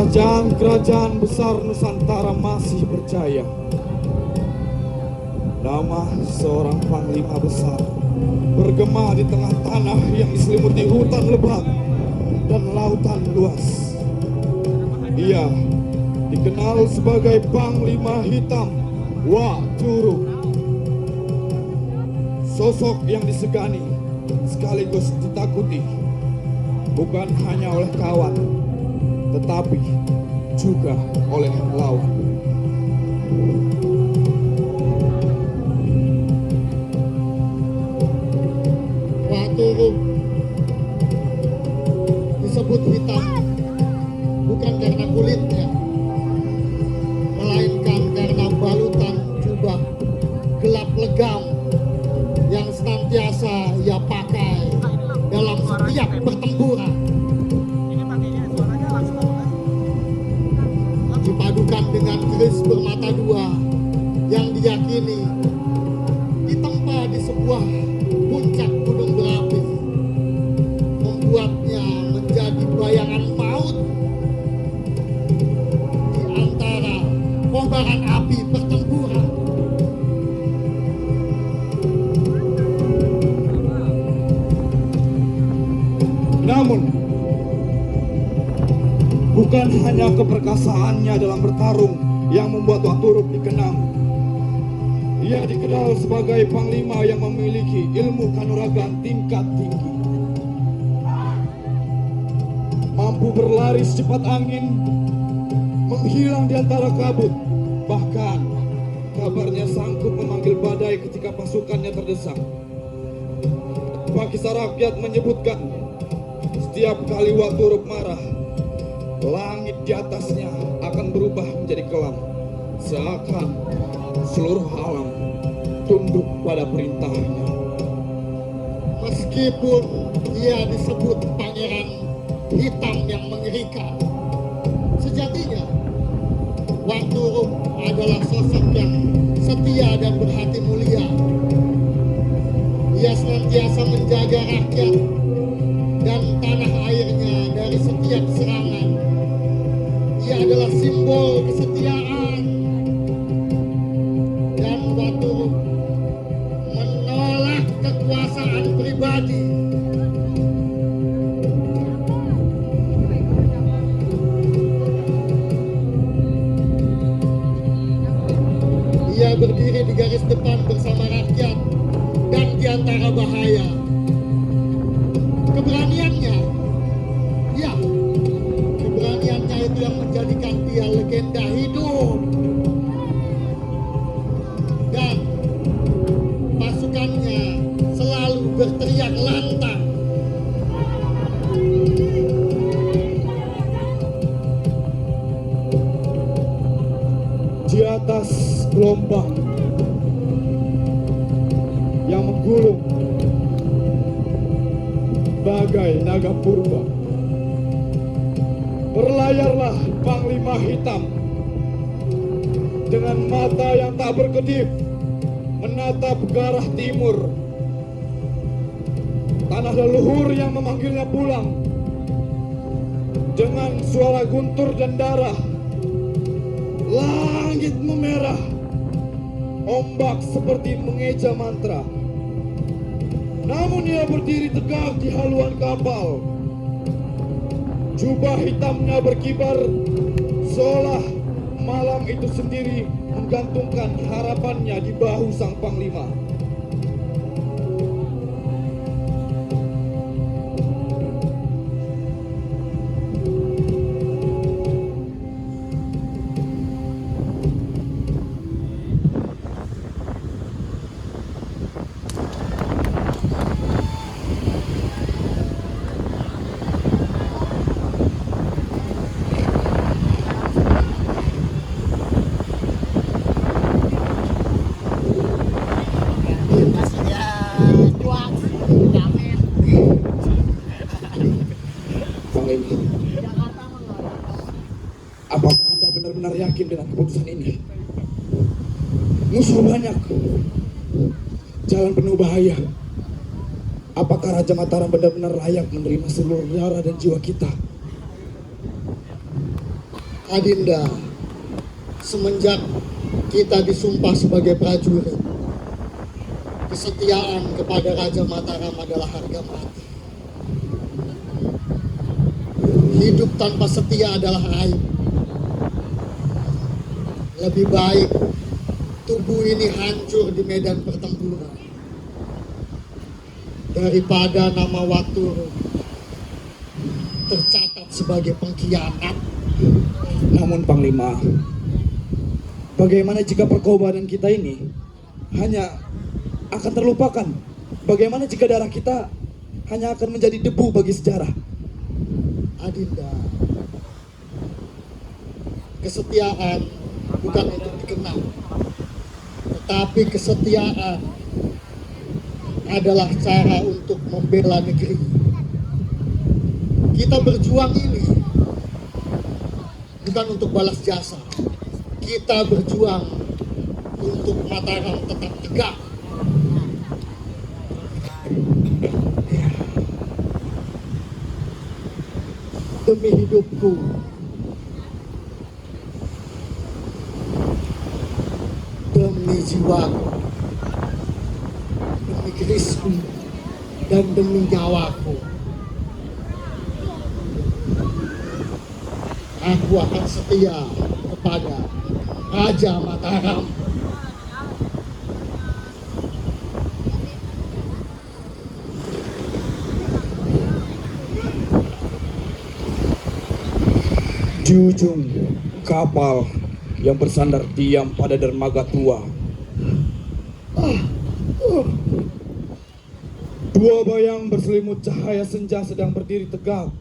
Kerajaan-kerajaan besar Nusantara masih percaya nama seorang panglima besar bergema di tengah tanah yang diselimuti hutan lebat dan lautan luas. Ia dikenal sebagai Panglima Hitam Wak Turub. Sosok yang disegani sekaligus ditakuti bukan hanya oleh kawan, tetapi juga oleh lawan. Wak Turub disebut hitam bukan karena kulitnya, melainkan karena balutan jubah gelap legam yang senantiasa ia pakai dalam setiap pertempuran. Dipadukan dengan keris bermata dua yang diyakini ditempa di sebuah puncak gunung berapi, membuatnya menjadi bayangan maut di antara kobaran api pertempuran. Namun, bukan hanya keperkasaannya dalam bertarung yang membuat Wak Turub dikenang. Ia dikenal sebagai panglima yang memiliki ilmu kanuragan tingkat tinggi. Mampu berlari secepat angin, menghilang di antara kabut. Bahkan, kabarnya sanggup memanggil badai ketika pasukannya terdesak. Kisah rakyat menyebutkan, setiap kali Wak Turub marah, langit di atasnya akan berubah menjadi kelam, seakan seluruh alam tunduk pada perintahnya. Meskipun ia disebut pangeran hitam yang mengerikan, sejatinya Wak Turub adalah sosok yang setia dan berhati mulia. Ia senantiasa menjaga rakyat dan tanah airnya dari setiap serangan. Ia adalah simbol kesetiaan, dan Wak Turub menolak kekuasaan pribadi. Ia berdiri di garis depan bersama rakyat dan di antara bahaya. Keberaniannya, ya, keberaniannya itu yang menjadikan dia legenda hidup. Dan pasukannya selalu berteriak lantang. Di atas gelombang yang menggulung bagai naga purba, berlayarlah Panglima Hitam dengan mata yang tak berkedip menatap ke arah timur. Tanah leluhur yang memanggilnya pulang. Dengan suara guntur dan darah, langit memerah, ombak seperti mengeja mantra. Namun ia berdiri tegak di haluan kapal. Jubah hitamnya berkibar, seolah malam itu sendiri menggantungkan harapannya di bahu sang panglima. Apakah Anda benar-benar yakin dengan keputusan ini? Musuh banyak, jalan penuh bahaya. Apakah Raja Mataram benar-benar layak menerima seluruh darah dan jiwa kita? Adinda, semenjak kita disumpah sebagai prajurit, kesetiaan kepada Raja Mataram adalah harga mati. Hidup tanpa setia adalah aib. Lebih baik tubuh ini hancur di medan pertempuran daripada nama Waturu tercatat sebagai pengkhianat. Namun Panglima, bagaimana jika perkobaran kita ini hanya akan terlupakan? Bagaimana jika darah kita hanya akan menjadi debu bagi sejarah? Adinda, kesetiaan bukan untuk dikenal, tetapi kesetiaan adalah cara untuk membela negeri. Kita berjuang ini bukan untuk balas jasa. Kita berjuang untuk Mataram tetap tegak. Demi hidupku, demi jiwaku, demi kerisku, dan demi nyawaku, aku akan setia kepada Raja Mataram. Di ujung kapal yang bersandar diam pada dermaga tua, dua bayang berselimut cahaya senja sedang berdiri tegak.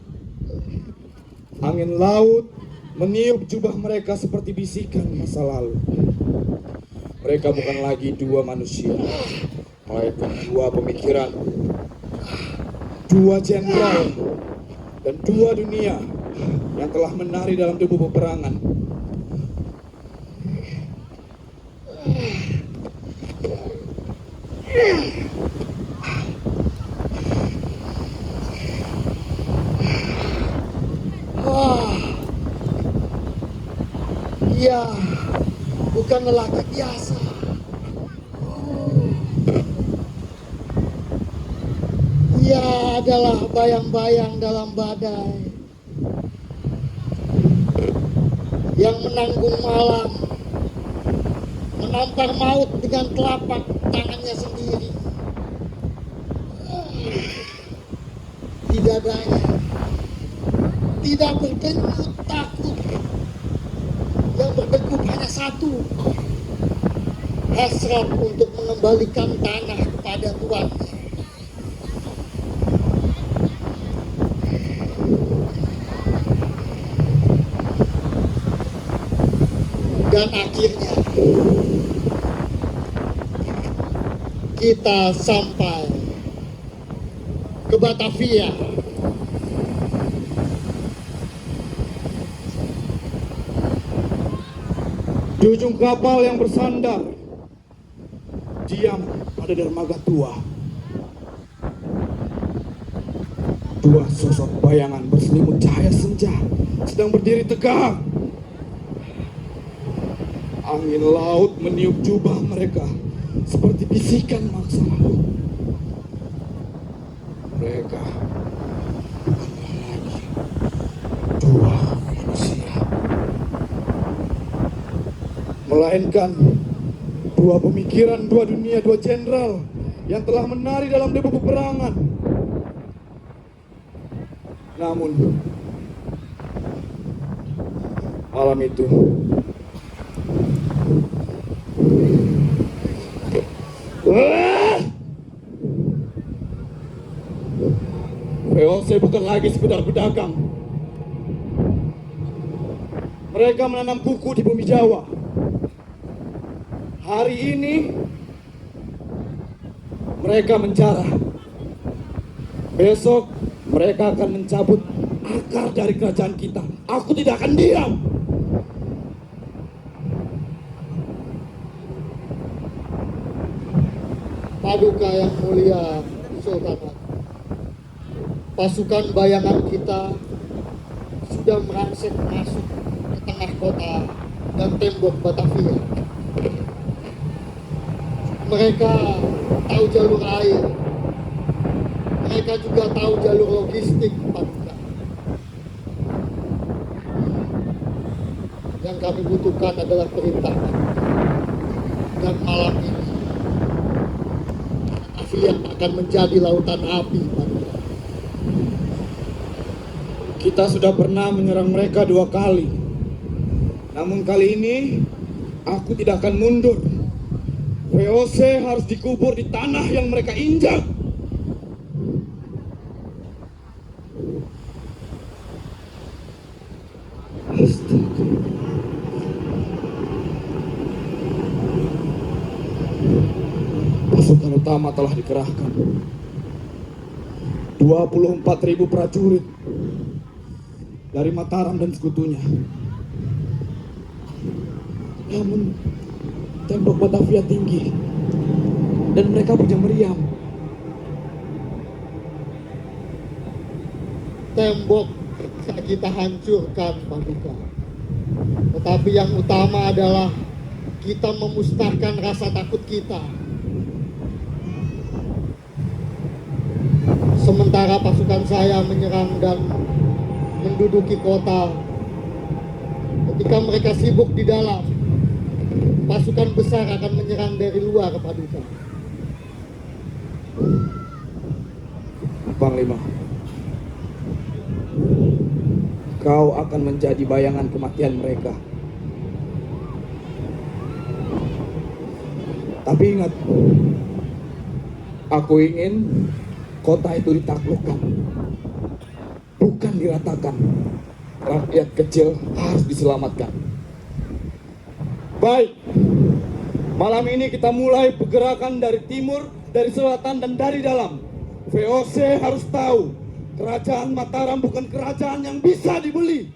Angin laut meniup jubah mereka seperti bisikan masa lalu. Mereka bukan lagi dua manusia, melainkan dua pemikiran, dua jenderal, dan dua dunia yang telah menari dalam debu peperangan. Ia bukan lelaki biasa. Ia adalah bayang-bayang dalam badai yang menanggung malam, menampar maut dengan telapak tangannya sendiri. Di dadanya tidak berdenyut takut, yang berdegup hanya satu, hasrat untuk mengembalikan tanah kepada tuannya. Dan akhirnya kita sampai ke Batavia. Di ujung kapal yang bersandar diam pada dermaga tua, dua sosok bayangan berselimut cahaya senja sedang berdiri tegak. Angin laut meniup jubah mereka seperti bisikan masa lalu. Mereka bukanlah lagi dua manusia, melainkan dua pemikiran, dua dunia, dua jenderal yang telah menari dalam debu peperangan. Namun malam itu VOC bukan lagi sekedar pedagang. Mereka menanam kuku di bumi Jawa. Hari ini mereka menjarah. Besok mereka akan mencabut akar dari kerajaan kita. Aku tidak akan diam. Paduka yang mulia Sultan, pasukan bayangan kita sudah merangsek masuk ke tengah kota dan tembok Batavia. Mereka tahu jalur air, mereka juga tahu jalur logistik, Paduka. Yang kami butuhkan adalah perintah, Paduka. Dan malam ini Batavia akan menjadi lautan api, Paduka. Kita sudah pernah menyerang mereka 2 kali. Namun kali ini aku tidak akan mundur. VOC harus dikubur di tanah yang mereka injak. Astaga. Pasukan utama telah dikerahkan. 24.000 prajurit dari Mataram dan sekutunya. Namun tembok Batavia tinggi dan mereka punya meriam. Tembok bisa kita hancurkan, Paduka. Tetapi yang utama adalah kita memusnahkan rasa takut kita. Sementara pasukan saya menyerang dan menduduki kota, ketika mereka sibuk di dalam, pasukan besar akan menyerang dari luar, Paduka. Panglima, kau akan menjadi bayangan kematian mereka. Tapi ingat, aku ingin kota itu ditaklukkan, bukan diratakan. Rakyat kecil harus diselamatkan. Baik, malam ini kita mulai pergerakan dari timur, dari selatan, dan dari dalam. VOC harus tahu, kerajaan Mataram bukan kerajaan yang bisa dibeli.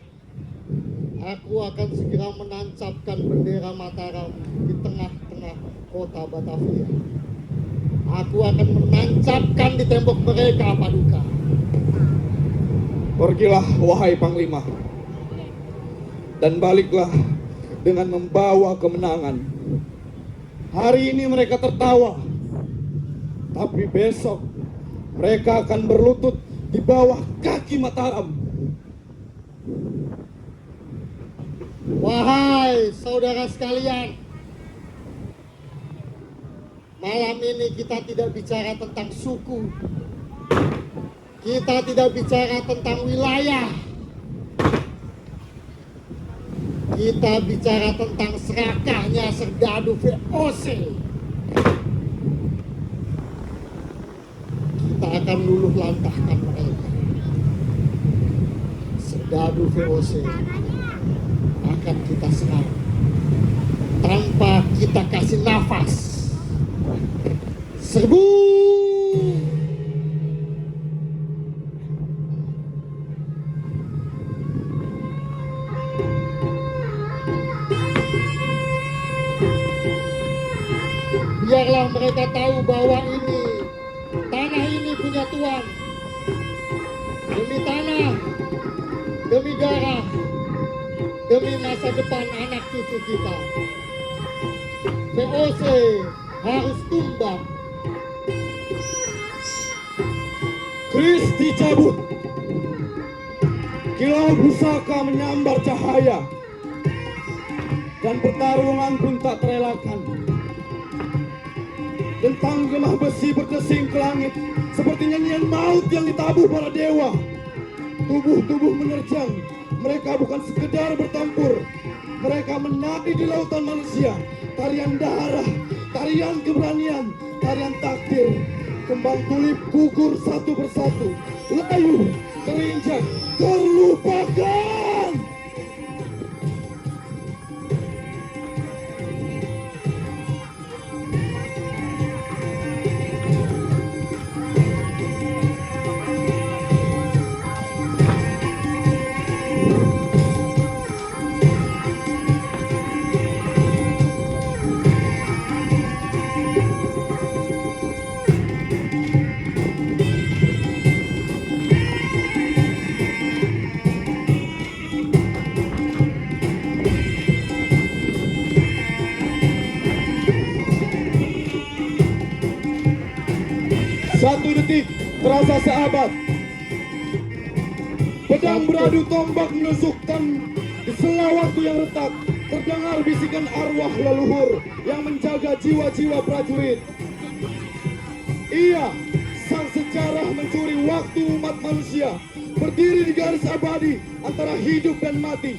Aku akan segera menancapkan bendera Mataram di tengah-tengah kota Batavia. Aku akan menancapkan di tembok mereka, Paduka. Pergilah, wahai Panglima, dan baliklah dengan membawa kemenangan. Hari ini mereka tertawa, tapi besok mereka akan berlutut di bawah kaki Mataram. Wahai saudara sekalian, malam ini kita tidak bicara tentang suku, kita tidak bicara tentang wilayah, kita bicara tentang serakahnya serdadu VOC. Kita akan luluh lantahkan mereka. Serdadu VOC akan kita serang tanpa kita kasih nafas. Serbu! Biarlah mereka tahu bahwa tanah ini punya Tuhan. Demi tanah, demi darah, demi masa depan anak cucu kita, VOC harus tumbang. Kris dicabut, kilau pusaka menyambar cahaya, dan pertarungan pun tak terelakkan. Tentang gemah besi berdesing ke langit, seperti nyanyian maut yang ditabuh para dewa. Tubuh-tubuh menerjang, mereka bukan sekedar bertempur, mereka menari di lautan manusia. Tarian darah, tarian keberanian, tarian takdir. Kembang tulip gugur satu persatu, layu, terinjak, terlupakan. 1 detik terasa seabad. Pedang beradu tombak menusukkan di sela waktu yang retak. Terdengar bisikan arwah leluhur yang menjaga jiwa-jiwa prajurit. Ia, sang sejarah mencuri waktu umat manusia, berdiri di garis abadi antara hidup dan mati.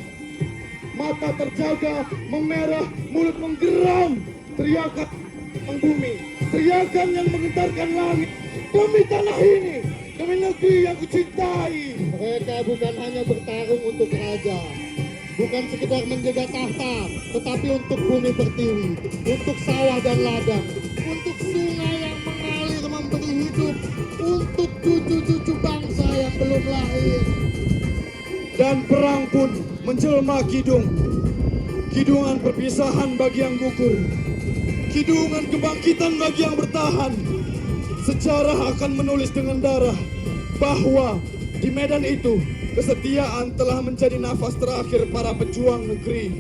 Mata terjaga, memerah, mulut menggeram, teriakan bumi, teriakan yang menggetarkan langit. Demi tanah ini, demi negeri yang kucintai. Mereka bukan hanya bertarung untuk raja, bukan sekedar menjaga tahta, tetapi untuk bumi pertiwi, untuk sawah dan ladang, untuk sungai yang mengalir memberi hidup, untuk cucu-cucu bangsa yang belum lahir. Dan perang pun menjelma kidung. Kidungan perpisahan bagi yang gugur, kidungan kebangkitan bagi yang bertahan. Sejarah akan menulis dengan darah bahwa di medan itu kesetiaan telah menjadi nafas terakhir para pejuang negeri.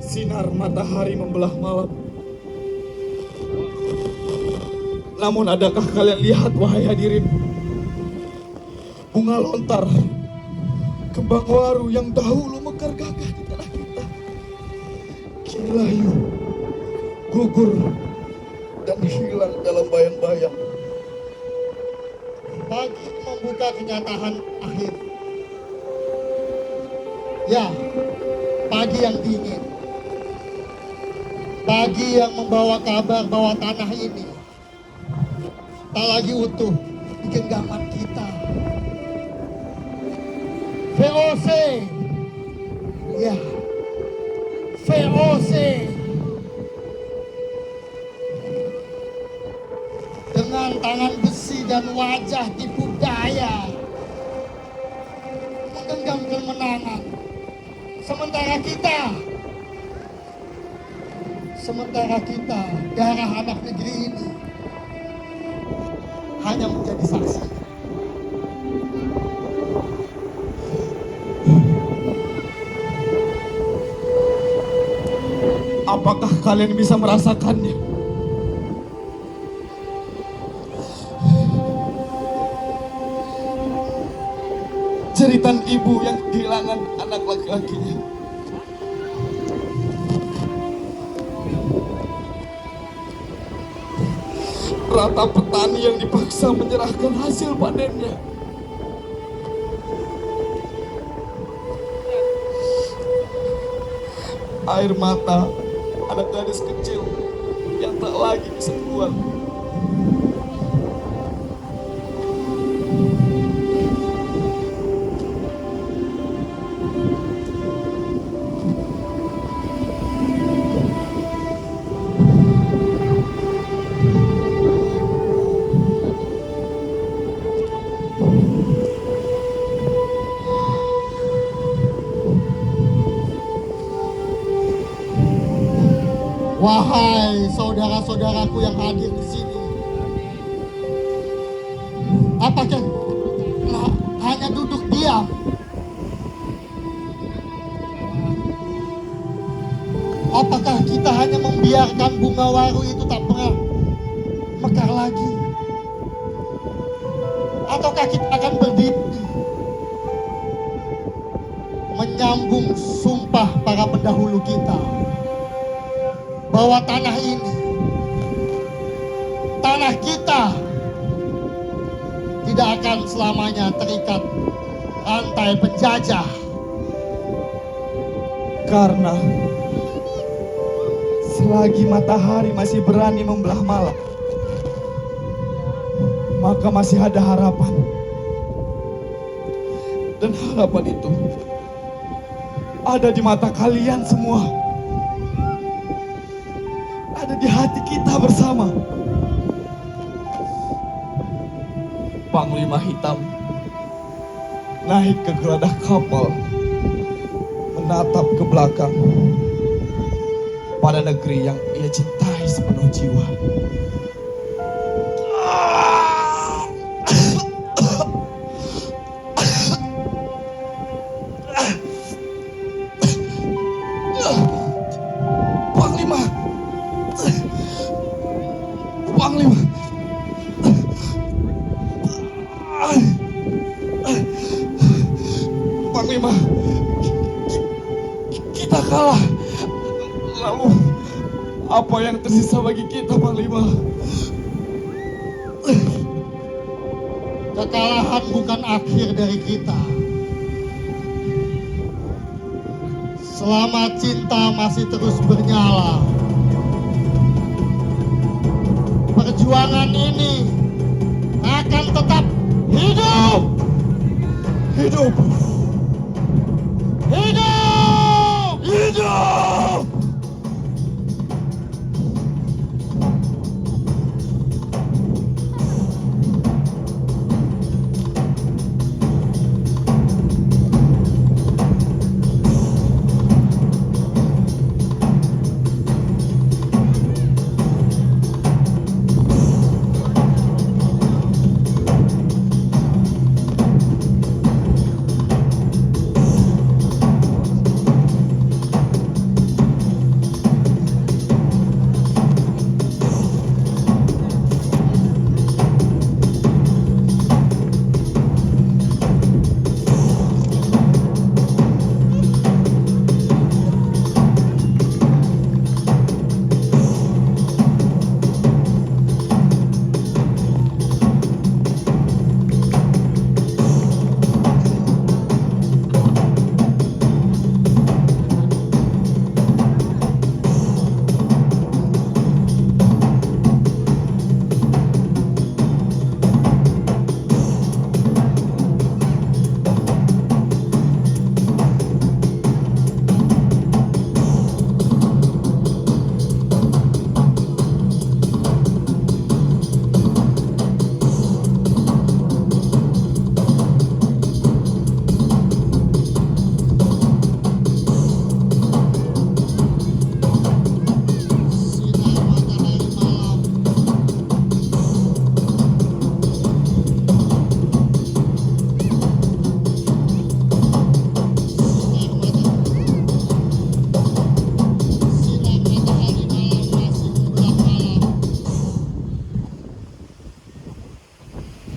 Sinar matahari membelah malam. Namun adakah kalian lihat, wahai hadirin, bunga lontar, kembang waru yang dahulu mekar gagah di tanah kita, kini layu, gugur, dan hilang dalam bayang-bayang. Pagi membuka kenyataan akhir. Ya, pagi yang dingin. Pagi yang membawa kabar bahwa tanah ini tak lagi utuh di genggaman kita. VOC, ya, VOC. Dengan tangan besi dan wajah tipu daya, menggenggam kemenangan. Sementara kita, darah anak negeri ini hanya menjadi saksi. Apakah kalian bisa merasakannya? Jeritan ibu yang kehilangan anak laki-lakinya. Rata petani yang dipaksa menyerahkan hasil panennya. Air mata anak gadis kecil yang tak lagi bisa keluar. Wahai saudara-saudaraku yang hadir di sini, apakah hanya duduk diam? Apakah kita hanya membiarkan bunga waru itu tak pernah mekar lagi? Ataukah kita akan berdiri menyambung sumpah para pendahulu kita bahwa tanah ini, tanah kita, tidak akan selamanya terikat rantai penjajah? Karena selagi matahari masih berani membelah malam, maka masih ada harapan. Dan harapan itu ada di mata kalian semua, ada di hati kita bersama. Panglima Hitam naik ke geladak kapal, menatap ke belakang. pada negeri yang ia cintai sepenuh jiwa. Panglima, Panglima, Panglima, kita kalah. Lalu apa yang tersisa bagi kita, Panglima? Kekalahan bukan akhir dari kita. Selama cinta masih terus bernyala, perjuangan ini akan tetap hidup. Hidup, Hidup! hidup!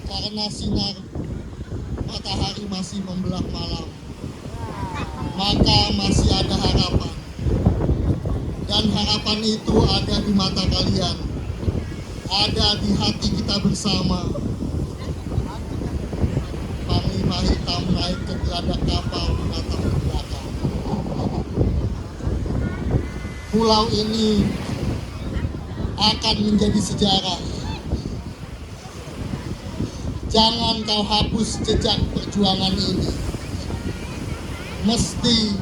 Karena sinar matahari masih membelah malam, maka masih ada harapan. Dan harapan itu ada di mata kalian, ada di hati kita bersama. Panglima Hitam naik ke geladak kapal menatap ke belakang. Pulau ini akan menjadi sejarah. Jangan kau hapus jejak perjuangan ini. Mesti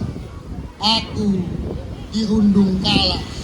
aku dirundung kalah.